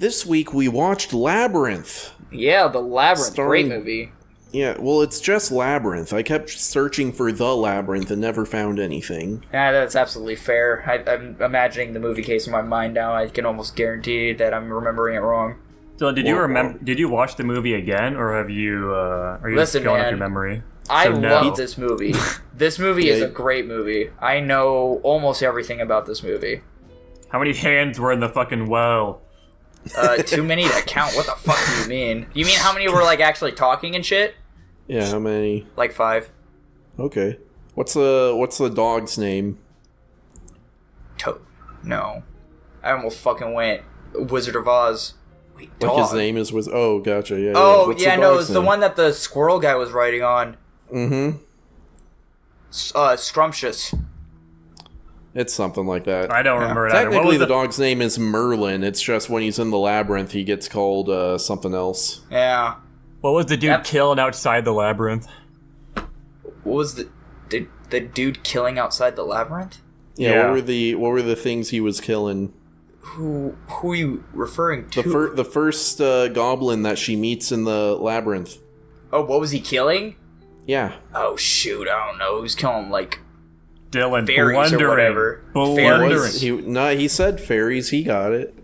This week we watched Labyrinth. Yeah, the Labyrinth. Great movie. Yeah, well, it's just Labyrinth. I kept searching for the Labyrinth and never found anything. Yeah, that's absolutely fair. I'm imagining the movie case in my mind now. I can almost guarantee that I'm remembering it wrong. So did you remember? Did you watch the movie again, or have you? Are you Listen, just going man, off your memory? I love this movie. This movie is a great movie. I know almost everything about this movie. How many hands were in the fucking well? Too many to count. What the fuck do you mean? You mean how many were like actually talking and shit? Yeah, how many? Like 5. Okay. What's the dog's name? No. I almost fucking went Wizard of Oz. Wait, dog. Like his name is Oh, gotcha. Yeah. Oh, What's yeah, no, it's the one that the squirrel guy was riding on. Mm-hmm. Scrumptious. It's something like that. I don't remember it either. Technically, the dog's name is Merlin. It's just when he's in the labyrinth, he gets called something else. Yeah. What was the dude killing outside the labyrinth? What was the dude killing outside the labyrinth? Yeah. What were the things he was killing? Who are you referring to? The first goblin that she meets in the labyrinth. Oh, what was he killing? Yeah. Oh shoot, I don't know. He was killing like Dylan fairies or whatever. Fairies. He said fairies. He got it.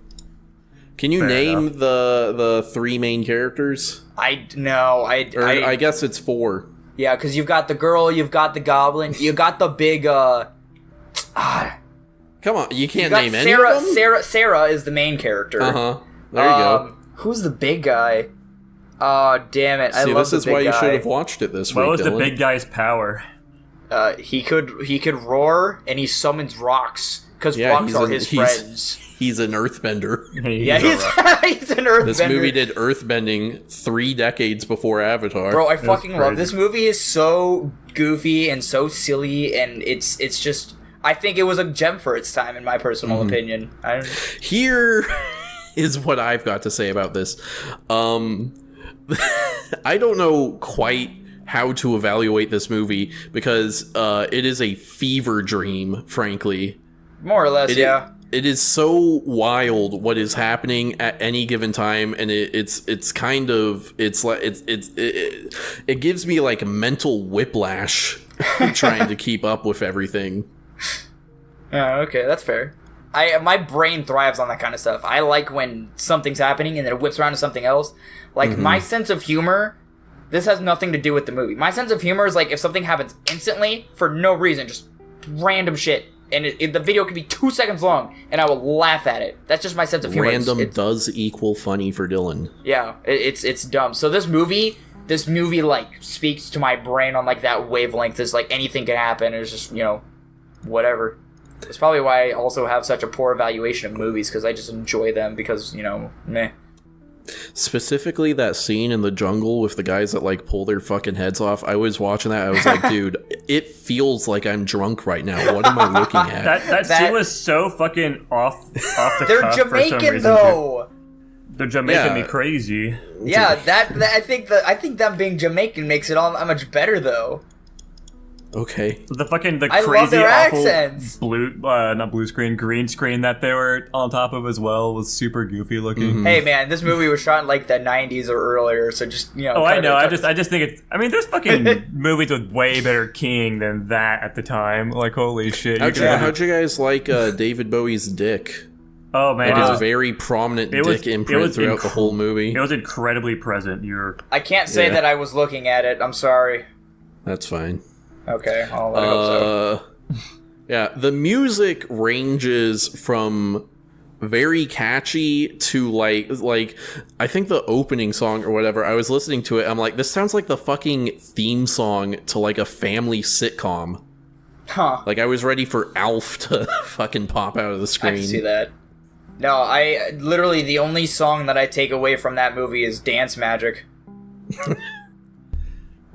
Can you name the 3 main characters? I guess it's 4. Yeah, because you've got the girl, you've got the goblin, you got the big Come on, you can't name any of them? Sarah is the main character. Uh-huh. There you go. Who's the big guy? Oh, damn it. I love the big guy. See, this is why you should have watched it this week, What was Dylan. the big guy's power? He could roar, and he summons rocks, because rocks are his friends. He's an earthbender. He's an earthbender. This movie did earthbending 3 decades before Avatar. Bro, I fucking love this movie. Is so goofy and so silly, and it's just... I think it was a gem for its time, in my personal opinion. Here is what I've got to say about this. I don't know quite how to evaluate this movie, because it is a fever dream, frankly. More or less, yeah. It is so wild what is happening at any given time, and it gives me like mental whiplash trying to keep up with everything. Oh, okay, that's fair. My brain thrives on that kind of stuff. I like when something's happening and then it whips around to something else. Like, my sense of humor, this has nothing to do with the movie. My sense of humor is like if something happens instantly for no reason, just random shit. And the video could be 2 seconds long, and I will laugh at it. That's just my sense of humor. Random does equal funny for Dylan. Yeah, it's dumb. So this movie like speaks to my brain on like that wavelength. It's like anything can happen. It's just, whatever. It's probably why I also have such a poor evaluation of movies, because I just enjoy them because, meh. Specifically that scene in the jungle with the guys that like pull their fucking heads off. I was watching that. I was like, dude, it feels like I'm drunk right now. What am I looking at? That scene was so fucking off the They're cuff Jamaican, for some reason, though. They're Jamaican me crazy. Yeah, I think them being Jamaican makes it all that much better, though. Okay. The crazy love their awful accents. green screen that they were on top of as well was super goofy looking. Hey man, this movie was shot in like the 90s or earlier, so just Oh, I know. I just think it's. I mean, there's fucking movies with way better keying than that at the time. Like, holy shit! How'd you guys like David Bowie's dick? Oh man, it was a very prominent dick imprint throughout the whole movie. It was incredibly present. I can't say that I was looking at it. I'm sorry. That's fine. Okay, I hope so. Yeah, the music ranges from very catchy to like I think the opening song or whatever, I was listening to it, I'm like, this sounds like the fucking theme song to like a family sitcom. Huh. Like I was ready for Alf to fucking pop out of the screen. I can see that. No, I literally the only song that I take away from that movie is Dance Magic.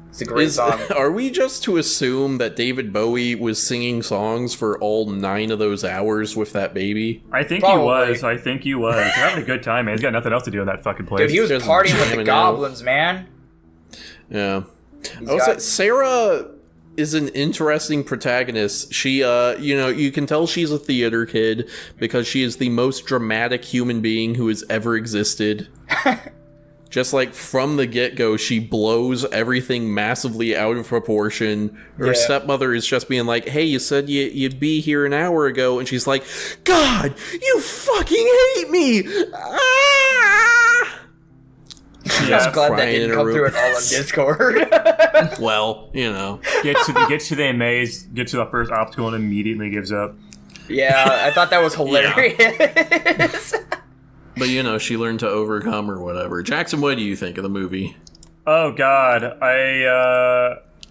It's a great song. Are we just to assume that David Bowie was singing songs for all 9 of those hours with that baby? I think he was. He's having a good time, man. He's got nothing else to do in that fucking place. Dude, he was partying with the goblins, man. Yeah. Sarah is an interesting protagonist. She, you can tell she's a theater kid because she is the most dramatic human being who has ever existed. Just like from the get-go, she blows everything massively out of proportion. Her stepmother is just being like, hey, you said you'd be here an hour ago. And she's like, God, you fucking hate me! Ah! I'm glad that didn't come through at all on Discord. Well, you know. Gets to the maze, gets to the first obstacle, and immediately gives up. Yeah, I thought that was hilarious. But, you know, she learned to overcome or whatever. Jackson, what do you think of the movie? Oh, God.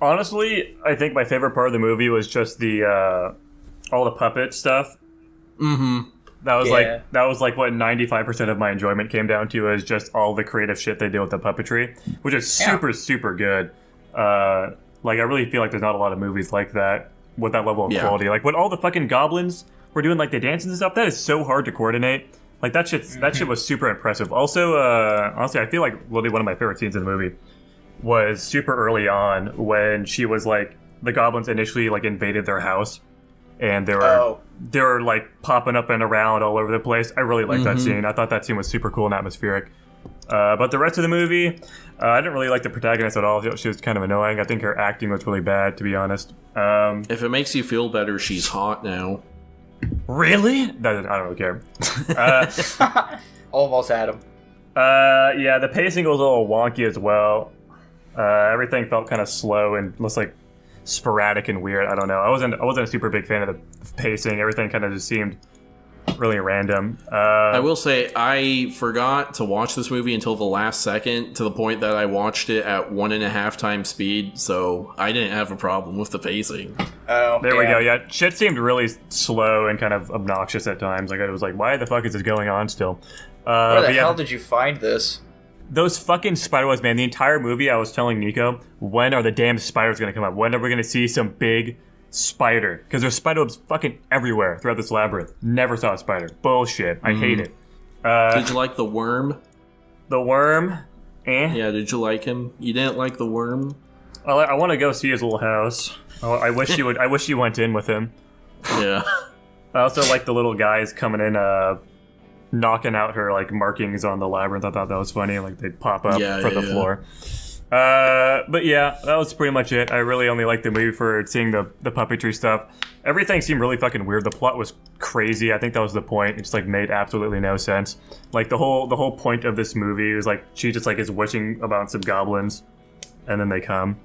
Honestly, I think my favorite part of the movie was just all the puppet stuff. Mm-hmm. That was like what 95% of my enjoyment came down to, is just all the creative shit they did with the puppetry, which is super, super good. Like, I really feel like there's not a lot of movies like that with that level of quality. Like, when all the fucking goblins were doing, like, the dances and stuff, that is so hard to coordinate. Like, that shit was super impressive. Also, honestly, I feel like really one of my favorite scenes in the movie was super early on when she was, like, the goblins initially, like, invaded their house, and they were like, popping up and around all over the place. I really liked that scene. I thought that scene was super cool and atmospheric. But the rest of the movie, I didn't really like the protagonist at all. She was kind of annoying. I think her acting was really bad, to be honest. If it makes you feel better, she's hot now. Really? I don't really care. Almost had him. Yeah, the pacing was a little wonky as well. Everything felt kind of slow and looks like sporadic and weird. I don't know. I wasn't a super big fan of the pacing. Everything kind of just seemed really random. I will say I forgot to watch this movie until the last second, to the point that I watched it at 1.5 times speed, so I didn't have a problem with the pacing. Oh, there we go. Yeah, shit seemed really slow and kind of obnoxious at times. Like, it was like, why the fuck is this going on still? Where the hell did you find this? Those fucking spiderwebs, man. The entire movie, I was telling Nico, when are the damn spiders going to come up? When are we going to see some big spider? Because there's spiderwebs fucking everywhere throughout this labyrinth. Never saw a spider. Bullshit. I hate it. Did you like the worm? The worm? Yeah, did you like him? You didn't like the worm? I want to go see his little house. I wish you would. I wish you went in with him. Yeah. I also like the little guys coming in, knocking out her, like, markings on the labyrinth. I thought that was funny. Like, they'd pop up from the floor. But yeah, that was pretty much it. I really only liked the movie for seeing the puppetry stuff. Everything seemed really fucking weird. The plot was crazy. I think that was the point. It just, like, made absolutely no sense. Like, the whole point of this movie was, like, she just, like, is wishing about some goblins, and then they come.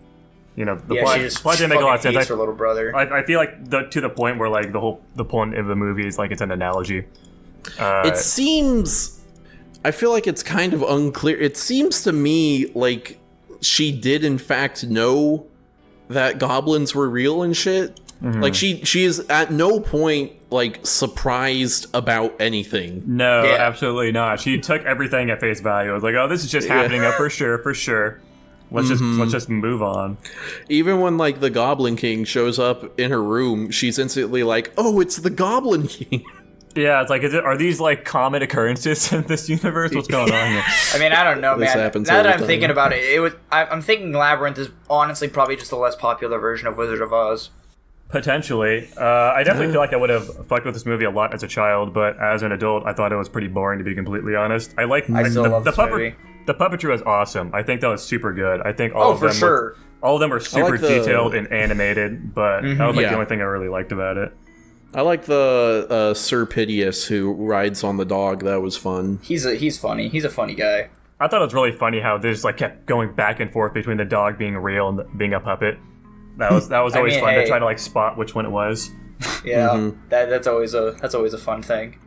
You know, the plot didn't make a lot of sense. Her little brother. I feel like to the point where, like, the point of the movie is, like, it's an analogy. It seems... I feel like it's kind of unclear. It seems to me like she did, in fact, know that goblins were real and shit. Mm-hmm. Like, she is at no point, like, surprised about anything. No, absolutely not. She took everything at face value. I was like, oh, this is just happening up for sure. Let's just move on. Even when, like, the Goblin King shows up in her room, she's instantly like, oh, it's the Goblin King. Yeah, it's like, are these, like, common occurrences in this universe? What's going on here? I mean, I don't know, man. Now that I'm thinking about it, I'm thinking Labyrinth is honestly probably just a less popular version of Wizard of Oz. Potentially. I definitely feel like I would have fucked with this movie a lot as a child, but as an adult, I thought it was pretty boring, to be completely honest. I still love this movie. The puppetry was awesome. I think that was super good. I think all of them were super detailed and animated, but that was the only thing I really liked about it. I like the Sir Piteous who rides on the dog. That was fun. He's funny. He's a funny guy. I thought it was really funny how they just, like, kept going back and forth between the dog being real and being a puppet. That was always fun to try to, like, spot which one it was. Yeah, that's always a fun thing.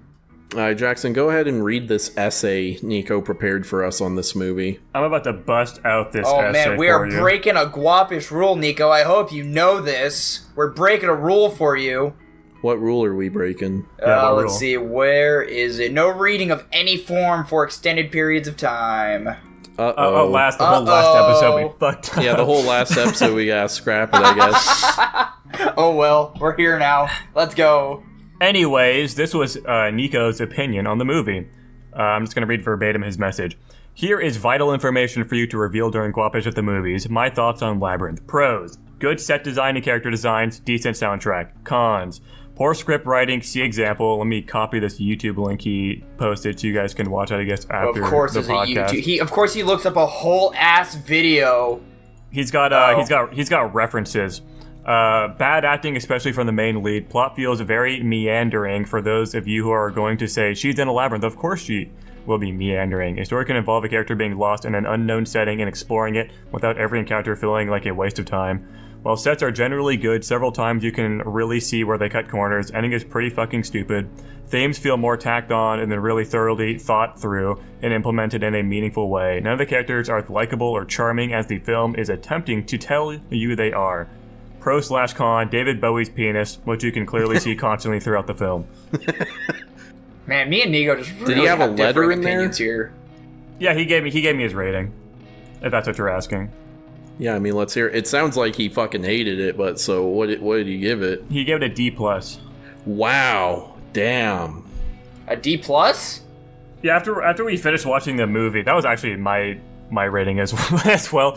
All right, Jackson, go ahead and read this essay Nico prepared for us on this movie. I'm about to bust out this essay. Oh man, we are breaking a Guapish rule, Nico. I hope you know this. We're breaking a rule for you. What rule are we breaking? Let's see. Where is it? No reading of any form for extended periods of time. The whole last episode we fucked up. Yeah, the whole last episode we got scrapped, I guess. Oh well, we're here now. Let's go. Anyways, this was Nico's opinion on the movie. I'm just going to read verbatim his message. Here is vital information for you to reveal during Guapish at the movies. My thoughts on Labyrinth. Pros: good set design and character designs, decent soundtrack. Cons: poor script writing, see example. Let me copy this YouTube link he posted so you guys can watch it, I guess, after of course, the there's podcast. a YouTube. He looks up a whole ass video. He's got references. Bad acting, especially from the main lead. Plot feels very meandering for those of you who are going to say, she's in a labyrinth. Of course she will be meandering. A story can involve a character being lost in an unknown setting and exploring it without every encounter feeling like a waste of time. While sets are generally good, several times you can really see where they cut corners. Ending is pretty fucking stupid. Themes feel more tacked on and then really thoroughly thought through and implemented in a meaningful way. None of the characters are likable or charming as the film is attempting to tell you they are. Pro/con: David Bowie's penis, which you can clearly see constantly throughout the film. Man, me and Nico just really Did he have a letter in there? Here. Yeah, he gave me his rating. If that's what you're asking. Yeah, I mean, let's hear it. It sounds like he fucking hated it, but so what did he give it? He gave it a D+. Wow. Damn. A D+? Yeah, after we finished watching the movie, that was actually my rating as well.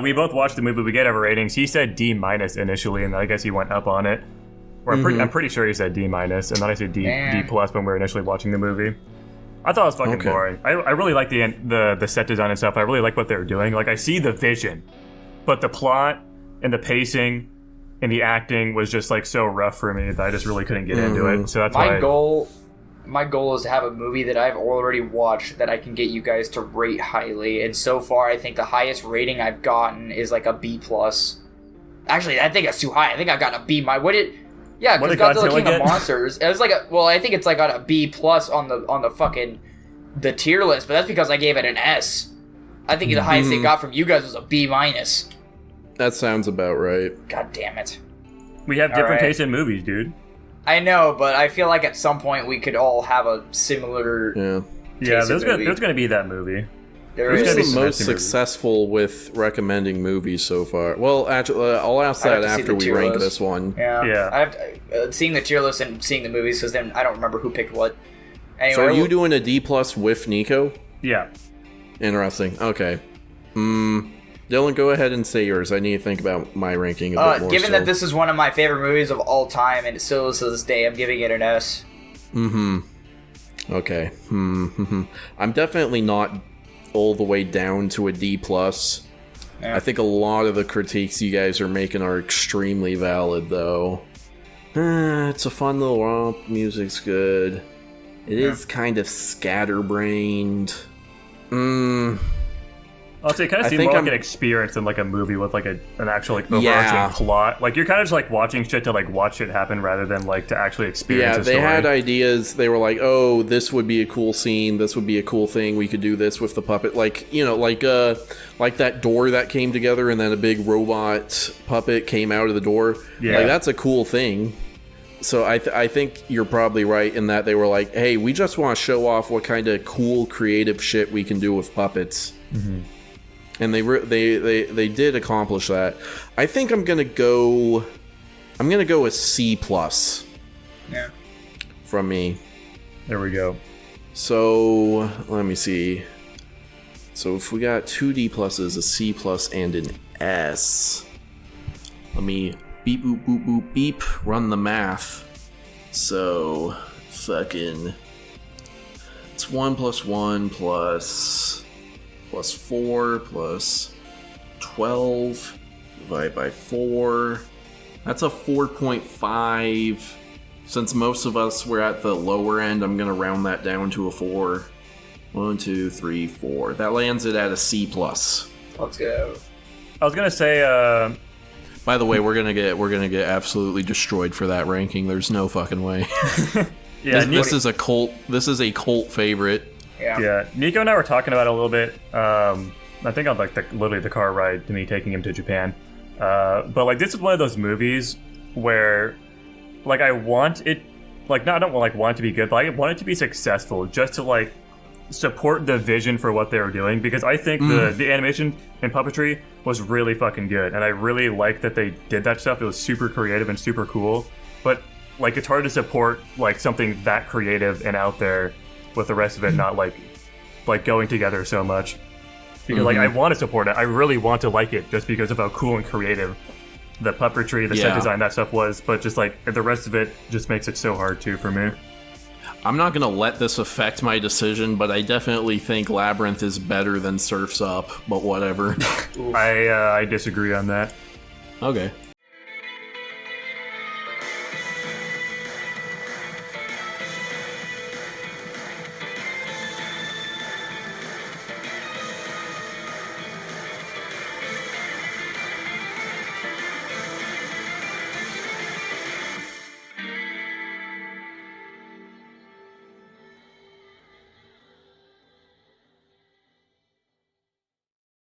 We both watched the movie, we gave our ratings. He said D- initially, and I guess he went up on it. Or I'm pretty sure he said D-, and then I said D+ when we were initially watching the movie. I thought it was fucking boring. I really like the set design and stuff. I really like what they were doing. Like, I see the vision, but the plot and the pacing and the acting was just like so rough for me that I just really couldn't get into it. So that's my goal is to have a movie that I've already watched that I can get you guys to rate highly. And so far, I think the highest rating I've gotten is like a B+. Actually, I think that's too high. I think I got a B. Yeah, because Godzilla King of Monsters. It was like I think it's like got a B+ on the fucking the tier list, but that's because I gave it an S. I think the highest it got from you guys was a B-. That sounds about right. God damn it. We have different tastes in movies, dude. I know, but I feel like at some point we could all have a similar. Yeah, there's gonna be that movie. Who's the most successful with recommending movies so far? Well, actually, I'll ask that after we rank this one. Yeah. I have seeing the tier list and seeing the movies, because then I don't remember who picked what. Anyway, so are you doing a D+ with Nico? Yeah. Interesting. Okay. Dylan, go ahead and say yours. I need to think about my ranking a bit more. Given that this is one of my favorite movies of all time, and it still is to this day, I'm giving it an S. Okay. I'm definitely not all the way down to a D+. I think a lot of the critiques you guys are making are extremely valid, though. It's a fun little romp. Music's good. It is kind of scatterbrained. I'll say it kind of seems more like an experience than like a movie with like an actual like overarching plot. Like, you're kind of just like watching shit to like watch it happen rather than like to actually experience a story. Yeah, they had ideas. They were like, oh, this would be a cool scene. This would be a cool thing. We could do this with the puppet. Like, you know, like that door that came together and then a big robot puppet came out of the door. Yeah. Like, that's a cool thing. So I think you're probably right in that they were like, hey, we just want to show off what kind of cool creative shit we can do with puppets. And they did accomplish that. I think I'm gonna go with C+. Yeah. From me. There we go. So let me see. So if we got 2 D+, a C+, and an S. Let me beep boop boop boop beep run the math. So fucking it's 1 + 1 + 4 + 12 divided by 4. That's a 4.5. Since most of us were at the lower end, I'm gonna round that down to a 4. 1, 2, 3, 4. That lands it at a C+. Let's go. I was gonna say. By the way, we're gonna get absolutely destroyed for that ranking. There's no fucking way. Yeah, this is a cult. This is a cult favorite. Yeah. Nico and I were talking about it a little bit. I think on like literally the car ride to me taking him to Japan. But like, this is one of those movies where like I want it, like, no, I don't want it to be good, but I want it to be successful just to like support the vision for what they were doing, because I think the animation and puppetry was really fucking good, and I really like that they did that stuff. It was super creative and super cool, but like, it's hard to support like something that creative and out there with the rest of it not like like going together so much. Because like I want to support it, I really want to like it just because of how cool and creative the puppetry, the set design, that stuff was. But just like the rest of it just makes it so hard too for me. I'm not gonna let this affect my decision, but I definitely think Labyrinth is better than Surf's Up. But whatever. I disagree on that. Okay.